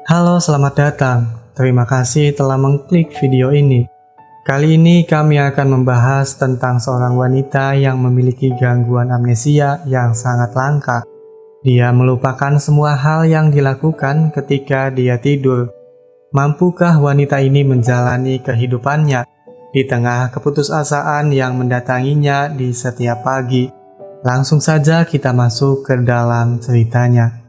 Halo, selamat datang. Terima kasih telah mengklik video ini. Kali ini kami akan membahas tentang seorang wanita yang memiliki gangguan amnesia yang sangat langka. Dia melupakan semua hal yang dilakukan ketika dia tidur. Mampukah wanita ini menjalani kehidupannya di tengah keputusasaan yang mendatanginya di setiap pagi? Langsung saja kita masuk ke dalam ceritanya.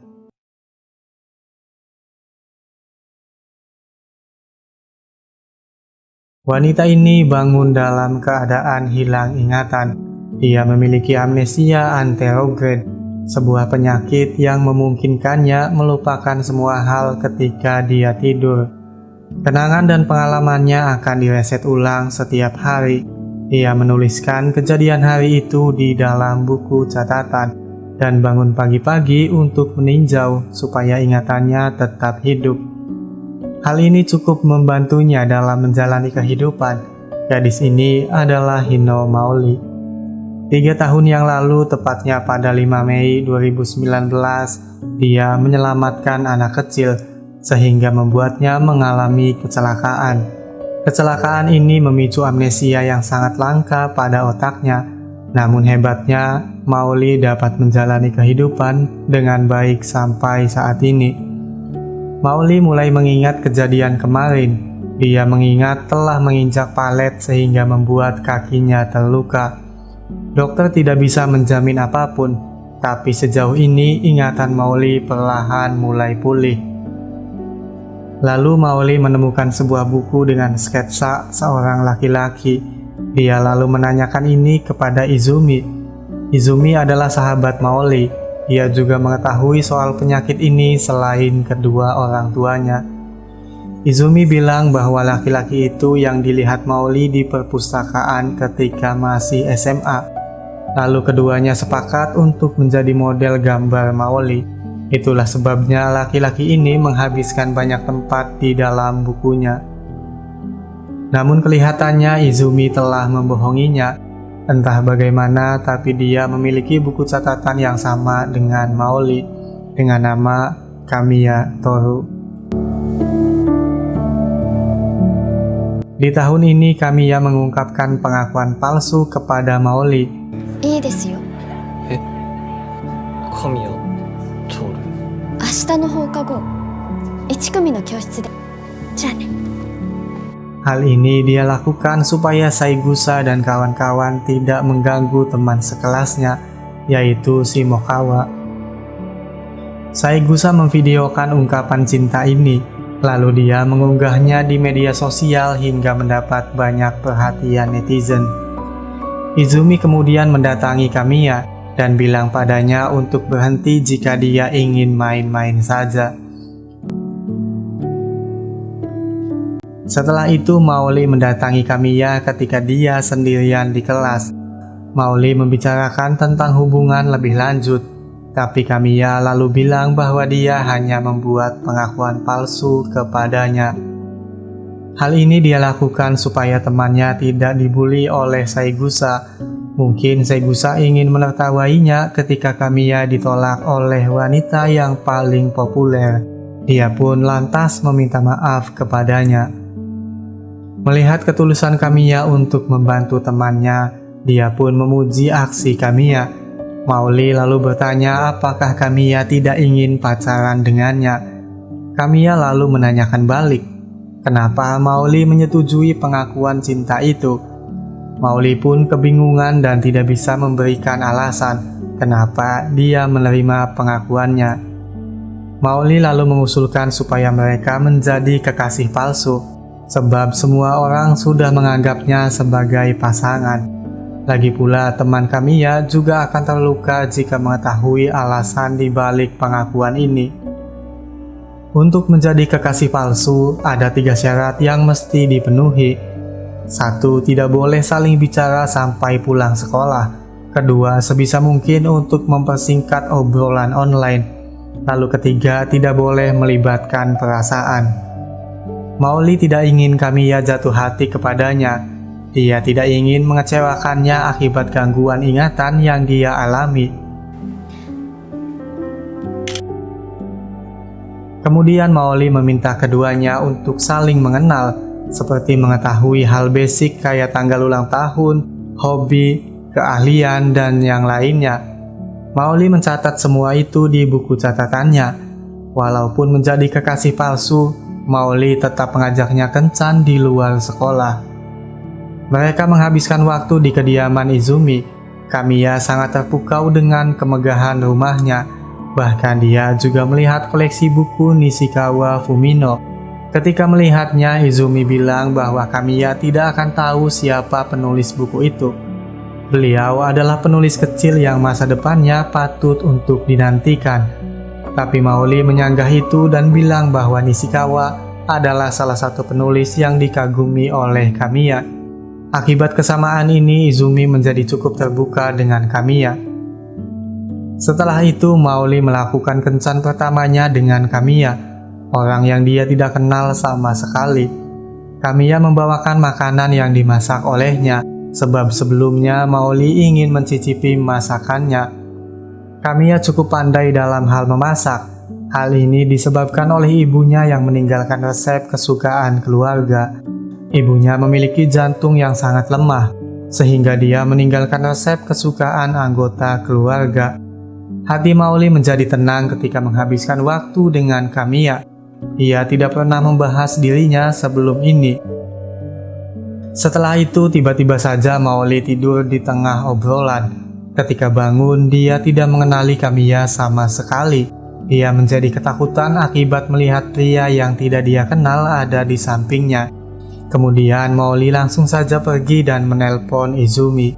Wanita ini bangun dalam keadaan hilang ingatan. Dia memiliki amnesia anterograde, sebuah penyakit yang memungkinkannya melupakan semua hal ketika dia tidur. Kenangan dan pengalamannya akan direset ulang setiap hari. Dia menuliskan kejadian hari itu di dalam buku catatan dan bangun pagi-pagi untuk meninjau supaya ingatannya tetap hidup. Hal ini cukup membantunya dalam menjalani kehidupan. Gadis ini adalah Hino Maoli. 3 tahun yang lalu, tepatnya pada 5 Mei 2019, dia menyelamatkan anak kecil, sehingga membuatnya mengalami kecelakaan. Kecelakaan ini memicu amnesia yang sangat langka pada otaknya. Namun hebatnya, Maoli dapat menjalani kehidupan dengan baik sampai saat ini. Maoli mulai mengingat kejadian kemarin. Dia mengingat telah menginjak palet sehingga membuat kakinya terluka. Dokter tidak bisa menjamin apapun, tapi sejauh ini ingatan Maoli perlahan mulai pulih. Lalu Maoli menemukan sebuah buku dengan sketsa seorang laki-laki. Dia lalu menanyakan ini kepada Izumi. Izumi adalah sahabat Maoli. Dia juga mengetahui soal penyakit ini selain kedua orang tuanya. Izumi bilang bahwa laki-laki itu yang dilihat Maoli di perpustakaan ketika masih SMA. Lalu keduanya sepakat untuk menjadi model gambar Maoli. Itulah sebabnya laki-laki ini menghabiskan banyak tempat di dalam bukunya. Namun kelihatannya Izumi telah membohonginya. Entah bagaimana, tapi dia memiliki buku catatan yang sama dengan Maoli, dengan nama Kamiya Toru. Di tahun ini, Kamiya mengungkapkan pengakuan palsu kepada Maoli. いいですよ。神谷徹。明日の放課後、1組の教室で。じゃあね。 Hal ini dia lakukan supaya Saigusa dan kawan-kawan tidak mengganggu teman sekelasnya, yaitu Shimokawa. Saigusa memvideokan ungkapan cinta ini, lalu dia mengunggahnya di media sosial hingga mendapat banyak perhatian netizen. Izumi kemudian mendatangi Kamiya dan bilang padanya untuk berhenti jika dia ingin main-main saja. Setelah itu Maoli mendatangi Kamiya ketika dia sendirian di kelas. Maoli membicarakan tentang hubungan lebih lanjut, tapi Kamiya lalu bilang bahwa dia hanya membuat pengakuan palsu kepadanya. Hal ini dia lakukan supaya temannya tidak dibully oleh Saigusa. Mungkin Saigusa ingin menertawainya ketika Kamiya ditolak oleh wanita yang paling populer. Dia pun lantas meminta maaf kepadanya. Melihat ketulusan Kamiya untuk membantu temannya, dia pun memuji aksi Kamiya. Maoli lalu bertanya apakah Kamiya tidak ingin pacaran dengannya. Kamiya lalu menanyakan balik, kenapa Maoli menyetujui pengakuan cinta itu. Maoli pun kebingungan dan tidak bisa memberikan alasan kenapa dia menerima pengakuannya. Maoli lalu mengusulkan supaya mereka menjadi kekasih palsu, sebab semua orang sudah menganggapnya sebagai pasangan. Lagi pula teman Kamiya juga akan terluka jika mengetahui alasan di balik pengakuan ini. Untuk menjadi kekasih palsu, ada 3 syarat yang mesti dipenuhi. 1. Tidak boleh saling bicara sampai pulang sekolah. 2. Sebisa mungkin untuk mempersingkat obrolan online. Lalu 3. Tidak boleh melibatkan perasaan. Maoli tidak ingin Kamiya jatuh hati kepadanya. Dia tidak ingin mengecewakannya akibat gangguan ingatan yang dia alami. Kemudian Maoli meminta keduanya untuk saling mengenal, seperti mengetahui hal basic kayak tanggal ulang tahun, hobi, keahlian, dan yang lainnya. Maoli mencatat semua itu di buku catatannya. Walaupun menjadi kekasih palsu, Maoli tetap mengajaknya kencan di luar sekolah. Mereka menghabiskan waktu di kediaman Izumi. Kamiya sangat terpukau dengan kemegahan rumahnya. Bahkan dia juga melihat koleksi buku Nishikawa Fumino. Ketika melihatnya, Izumi bilang bahwa Kamiya tidak akan tahu siapa penulis buku itu. Beliau adalah penulis kecil yang masa depannya patut untuk dinantikan. Tapi Maoli menyanggah itu dan bilang bahwa Nishikawa adalah salah satu penulis yang dikagumi oleh Kamiya. Akibat kesamaan ini, Izumi menjadi cukup terbuka dengan Kamiya. Setelah itu, Maoli melakukan kencan pertamanya dengan Kamiya, orang yang dia tidak kenal sama sekali. Kamiya membawakan makanan yang dimasak olehnya, sebab sebelumnya Maoli ingin mencicipi masakannya. Kamiya cukup pandai dalam hal memasak. Hal ini disebabkan oleh ibunya yang meninggalkan resep kesukaan keluarga. Ibunya memiliki jantung yang sangat lemah, sehingga dia meninggalkan resep kesukaan anggota keluarga. Hati Maoli menjadi tenang ketika menghabiskan waktu dengan Kamiya. Ia tidak pernah membahas dirinya sebelum ini. Setelah itu, tiba-tiba saja Maoli tidur di tengah obrolan. Ketika bangun, dia tidak mengenali Kamiya sama sekali. Dia menjadi ketakutan akibat melihat pria yang tidak dia kenal ada di sampingnya. Kemudian Maoli langsung saja pergi dan menelpon Izumi.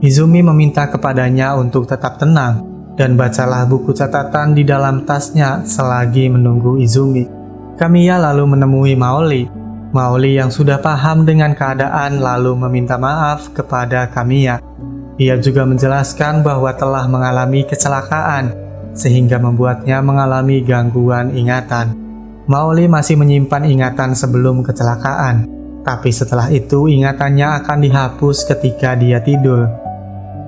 Izumi meminta kepadanya untuk tetap tenang dan bacalah buku catatan di dalam tasnya selagi menunggu Izumi. Kamiya lalu menemui Maoli. Maoli yang sudah paham dengan keadaan lalu meminta maaf kepada Kamiya. Dia juga menjelaskan bahwa telah mengalami kecelakaan, sehingga membuatnya mengalami gangguan ingatan. Maoli masih menyimpan ingatan sebelum kecelakaan, tapi setelah itu ingatannya akan dihapus ketika dia tidur.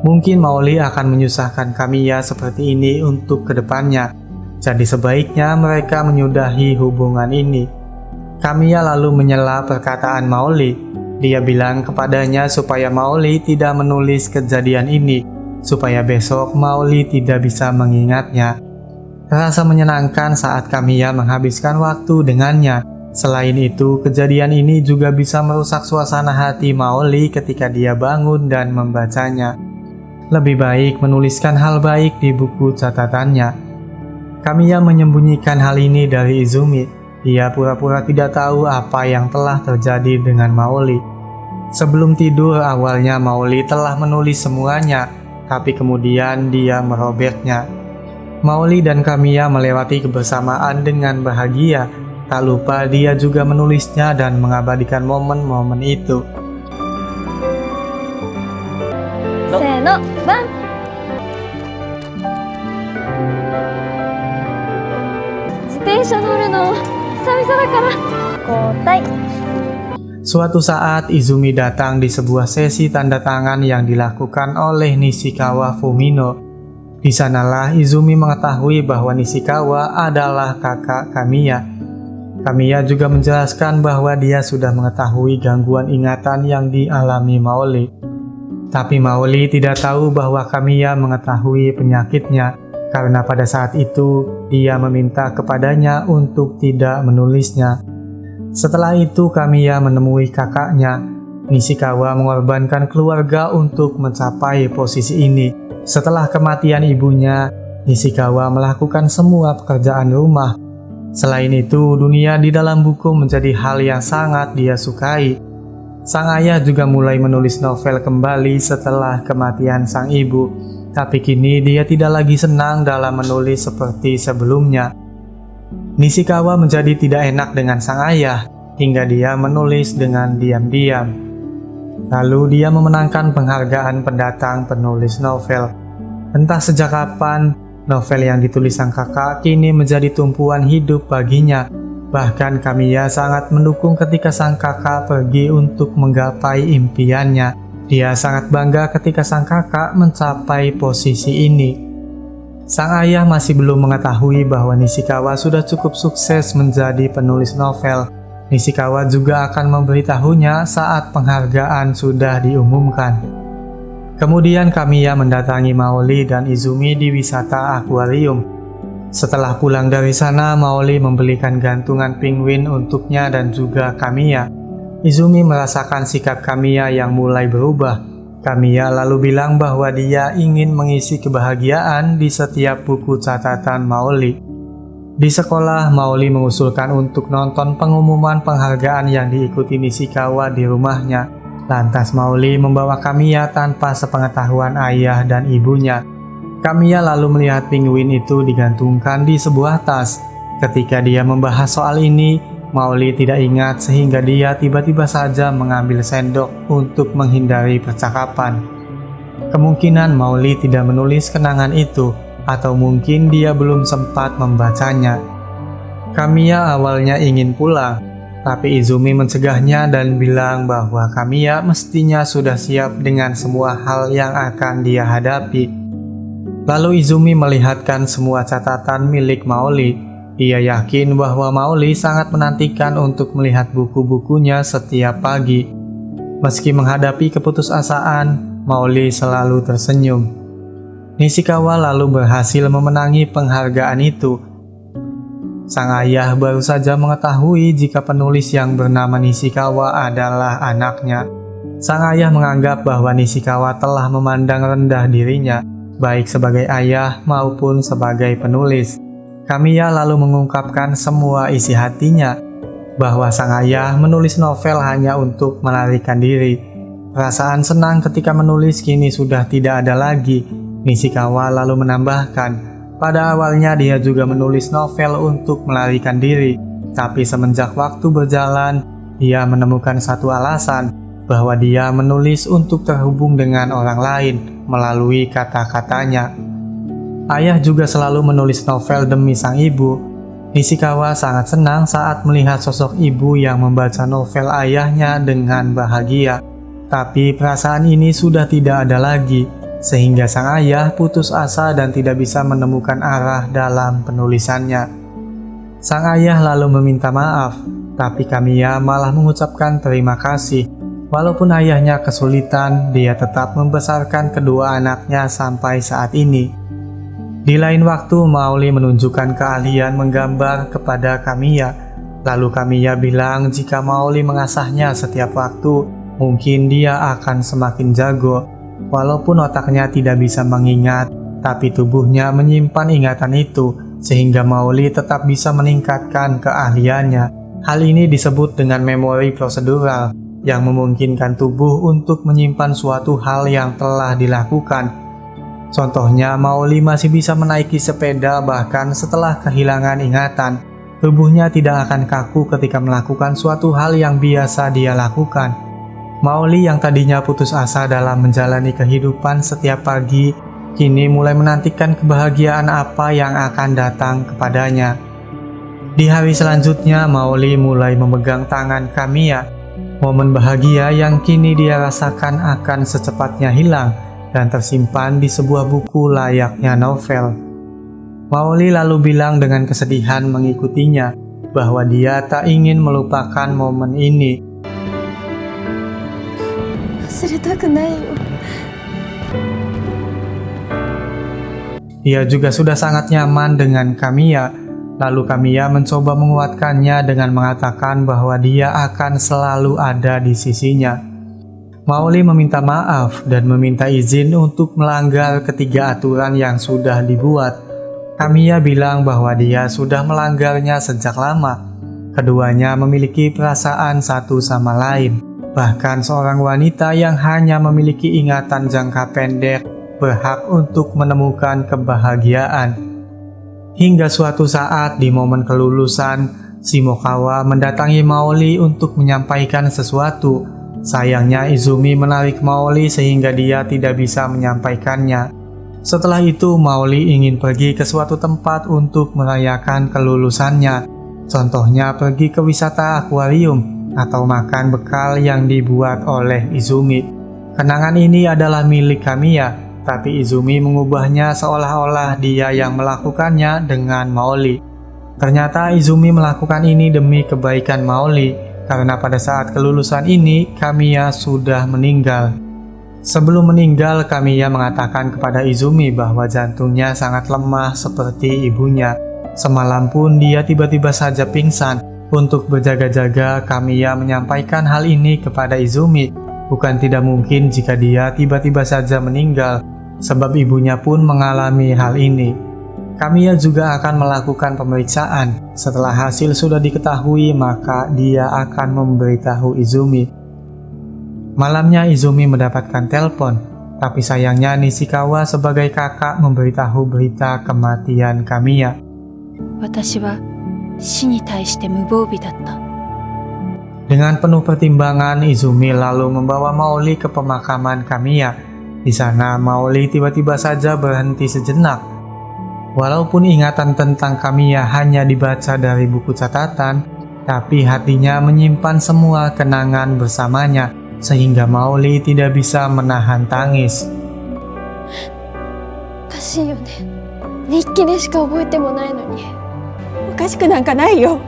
Mungkin Maoli akan menyusahkan Kamiya seperti ini untuk kedepannya, jadi sebaiknya mereka menyudahi hubungan ini. Kamiya lalu menyela perkataan Maoli. Dia bilang kepadanya supaya Maoli tidak menulis kejadian ini, supaya besok Maoli tidak bisa mengingatnya. Terasa menyenangkan saat Kamiya menghabiskan waktu dengannya. Selain itu, kejadian ini juga bisa merusak suasana hati Maoli ketika dia bangun dan membacanya. Lebih baik menuliskan hal baik di buku catatannya. Kamiya menyembunyikan hal ini dari Izumi. Dia pura-pura tidak tahu apa yang telah terjadi dengan Maoli. Sebelum tidur, awalnya Maoli telah menulis semuanya, tapi kemudian dia merobeknya. Maoli dan Kamiya melewati kebersamaan dengan bahagia. Tak lupa dia juga menulisnya dan mengabadikan momen-momen itu. Seno, bang! Suatu saat Izumi datang di sebuah sesi tanda tangan yang dilakukan oleh Nishikawa Fumino. Di sanalah Izumi mengetahui bahwa Nishikawa adalah kakak Kamiya. Kamiya juga menjelaskan bahwa dia sudah mengetahui gangguan ingatan yang dialami Maoli. Tapi Maoli tidak tahu bahwa Kamiya mengetahui penyakitnya, karena pada saat itu dia meminta kepadanya untuk tidak menulisnya. Setelah itu Kamiya menemui kakaknya. Nishikawa mengorbankan keluarga untuk mencapai posisi ini. Setelah kematian ibunya, Nishikawa melakukan semua pekerjaan rumah. Selain itu, dunia di dalam buku menjadi hal yang sangat dia sukai. Sang ayah juga mulai menulis novel kembali setelah kematian sang ibu. Tapi kini dia tidak lagi senang dalam menulis seperti sebelumnya. Nishikawa menjadi tidak enak dengan sang ayah, hingga dia menulis dengan diam-diam. Lalu dia memenangkan penghargaan pendatang penulis novel. Entah sejak kapan, novel yang ditulis sang kakak kini menjadi tumpuan hidup baginya. Bahkan Kamiya sangat mendukung ketika sang kakak pergi untuk menggapai impiannya. Dia sangat bangga ketika sang kakak mencapai posisi ini. Sang ayah masih belum mengetahui bahwa Nishikawa sudah cukup sukses menjadi penulis novel. Nishikawa juga akan memberitahunya saat penghargaan sudah diumumkan. Kemudian Kamiya mendatangi Maoli dan Izumi di wisata akuarium. Setelah pulang dari sana, Maoli membelikan gantungan penguin untuknya dan juga Kamiya. Izumi merasakan sikap Kamiya yang mulai berubah. Kamiya lalu bilang bahwa dia ingin mengisi kebahagiaan di setiap buku catatan Maoli. Di sekolah, Maoli mengusulkan untuk nonton pengumuman penghargaan yang diikuti Nishikawa di rumahnya. Lantas Maoli membawa Kamiya tanpa sepengetahuan ayah dan ibunya. Kamiya lalu melihat penguin itu digantungkan di sebuah tas. Ketika dia membahas soal ini, Maoli tidak ingat sehingga dia tiba-tiba saja mengambil sendok untuk menghindari percakapan. Kemungkinan Maoli tidak menulis kenangan itu, atau mungkin dia belum sempat membacanya. Kamiya awalnya ingin pulang, tapi Izumi mencegahnya dan bilang bahwa Kamiya mestinya sudah siap dengan semua hal yang akan dia hadapi. Lalu Izumi melihatkan semua catatan milik Maoli. Ia yakin bahwa Maoli sangat menantikan untuk melihat buku-bukunya setiap pagi. Meski menghadapi keputusasaan, Maoli selalu tersenyum. Nishikawa lalu berhasil memenangi penghargaan itu. Sang ayah baru saja mengetahui jika penulis yang bernama Nishikawa adalah anaknya. Sang ayah menganggap bahwa Nishikawa telah memandang rendah dirinya, baik sebagai ayah maupun sebagai penulis. Kamiya lalu mengungkapkan semua isi hatinya, bahwa sang ayah menulis novel hanya untuk melarikan diri. Perasaan senang ketika menulis kini sudah tidak ada lagi. Nishikawa lalu menambahkan, pada awalnya dia juga menulis novel untuk melarikan diri, tapi semenjak waktu berjalan, dia menemukan satu alasan, bahwa dia menulis untuk terhubung dengan orang lain melalui kata-katanya. Ayah juga selalu menulis novel demi sang ibu. Nishikawa sangat senang saat melihat sosok ibu yang membaca novel ayahnya dengan bahagia. Tapi perasaan ini sudah tidak ada lagi, sehingga sang ayah putus asa dan tidak bisa menemukan arah dalam penulisannya. Sang ayah lalu meminta maaf, tapi Kamiya malah mengucapkan terima kasih. Walaupun ayahnya kesulitan, dia tetap membesarkan kedua anaknya sampai saat ini. Di lain waktu, Maoli menunjukkan keahlian menggambar kepada Kamiya. Lalu Kamiya bilang jika Maoli mengasahnya setiap waktu, mungkin dia akan semakin jago. Walaupun otaknya tidak bisa mengingat, tapi tubuhnya menyimpan ingatan itu, sehingga Maoli tetap bisa meningkatkan keahliannya. Hal ini disebut dengan memori prosedural, yang memungkinkan tubuh untuk menyimpan suatu hal yang telah dilakukan. Contohnya, Maoli masih bisa menaiki sepeda bahkan setelah kehilangan ingatan. Tubuhnya tidak akan kaku ketika melakukan suatu hal yang biasa dia lakukan. Maoli yang tadinya putus asa dalam menjalani kehidupan setiap pagi, kini mulai menantikan kebahagiaan apa yang akan datang kepadanya. Di hari selanjutnya, Maoli mulai memegang tangan Kamiya. Momen bahagia yang kini dia rasakan akan secepatnya hilang dan tersimpan di sebuah buku layaknya novel. Maoli lalu bilang dengan kesedihan mengikutinya bahwa dia tak ingin melupakan momen ini. Dia juga sudah sangat nyaman dengan Kamiya. Lalu Kamiya mencoba menguatkannya dengan mengatakan bahwa dia akan selalu ada di sisinya. Maoli meminta maaf dan meminta izin untuk melanggar ketiga aturan yang sudah dibuat. Kamiya bilang bahwa dia sudah melanggarnya sejak lama. Keduanya memiliki perasaan satu sama lain. Bahkan seorang wanita yang hanya memiliki ingatan jangka pendek berhak untuk menemukan kebahagiaan. Hingga suatu saat di momen kelulusan, Shimokawa mendatangi Maoli untuk menyampaikan sesuatu. Sayangnya Izumi menarik Maoli sehingga dia tidak bisa menyampaikannya. Setelah itu Maoli ingin pergi ke suatu tempat untuk merayakan kelulusannya. Contohnya pergi ke wisata akuarium atau makan bekal yang dibuat oleh Izumi. Kenangan ini adalah milik Kamiya, tapi Izumi mengubahnya seolah-olah dia yang melakukannya dengan Maoli. Ternyata Izumi melakukan ini demi kebaikan Maoli, karena pada saat kelulusan ini Kamiya sudah meninggal. Sebelum meninggal, Kamiya mengatakan kepada Izumi bahwa jantungnya sangat lemah seperti ibunya. Semalam pun dia tiba-tiba saja pingsan. Untuk berjaga-jaga, Kamiya menyampaikan hal ini kepada Izumi. Bukan tidak mungkin jika dia tiba-tiba saja meninggal, sebab ibunya pun mengalami hal ini. Kamiya juga akan melakukan pemeriksaan. Setelah hasil sudah diketahui, maka dia akan memberitahu Izumi. Malamnya Izumi mendapatkan telepon, tapi sayangnya Nishikawa sebagai kakak memberitahu berita kematian Kamiya. 私は死に対して無防備だった。 Dengan penuh pertimbangan, Izumi lalu membawa Maoli ke pemakaman Kamiya. Di sana, Maoli tiba-tiba saja berhenti sejenak. Walaupun ingatan tentang Kamiya hanya dibaca dari buku catatan, tapi hatinya menyimpan semua kenangan bersamanya, sehingga Maoli tidak bisa menahan tangis. おかしいよね。日記でしか覚えてもないのに。おかしくなんかないよ。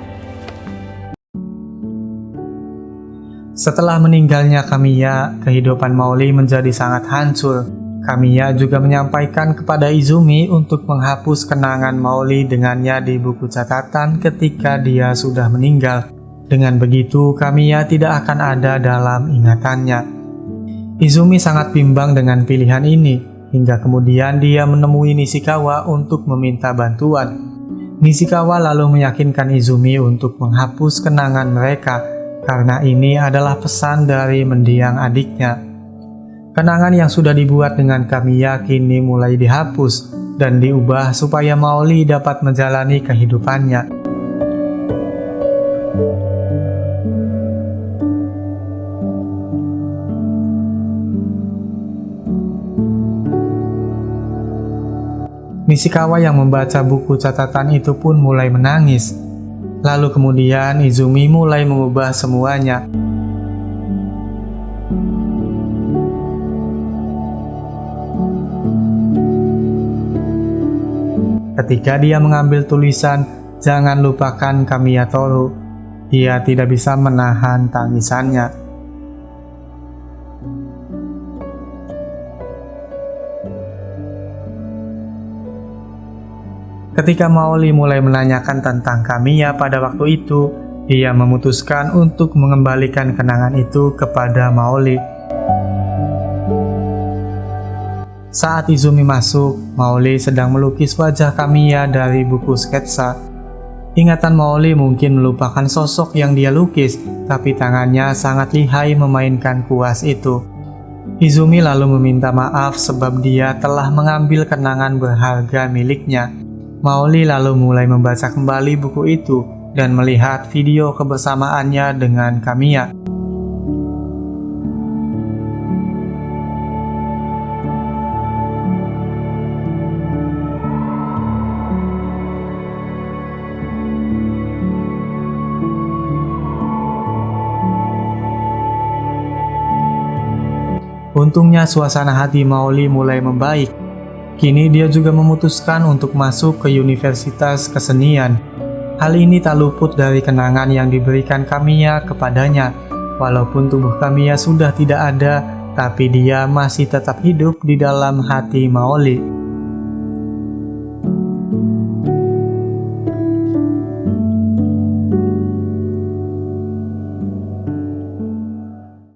Setelah meninggalnya Kamiya, kehidupan Maoli menjadi sangat hancur. Kamiya juga menyampaikan kepada Izumi untuk menghapus kenangan Maoli dengannya di buku catatan ketika dia sudah meninggal. Dengan begitu, Kamiya tidak akan ada dalam ingatannya. Izumi sangat bimbang dengan pilihan ini, hingga kemudian dia menemui Nishikawa untuk meminta bantuan. Nishikawa lalu meyakinkan Izumi untuk menghapus kenangan mereka, karena ini adalah pesan dari mendiang adiknya. Kenangan yang sudah dibuat dengan Kamiya kini mulai dihapus dan diubah supaya Maoli dapat menjalani kehidupannya. Nishikawa yang membaca buku catatan itu pun mulai menangis. Lalu kemudian Izumi mulai mengubah semuanya. Ketika dia mengambil tulisan, "Jangan lupakan Kamiya Toru," dia tidak bisa menahan tangisannya. Ketika Maoli mulai menanyakan tentang Kamiya pada waktu itu, dia memutuskan untuk mengembalikan kenangan itu kepada Maoli. Saat Izumi masuk, Maoli sedang melukis wajah Kamiya dari buku sketsa. Ingatan Maoli mungkin melupakan sosok yang dia lukis, tapi tangannya sangat lihai memainkan kuas itu. Izumi lalu meminta maaf sebab dia telah mengambil kenangan berharga miliknya. Maoli lalu mulai membaca kembali buku itu dan melihat video kebersamaannya dengan Kamiya. Untungnya suasana hati Maoli mulai membaik. Kini dia juga memutuskan untuk masuk ke Universitas Kesenian. Hal ini tak luput dari kenangan yang diberikan Kamiya kepadanya. Walaupun tubuh Kamiya sudah tidak ada, tapi dia masih tetap hidup di dalam hati Maoli.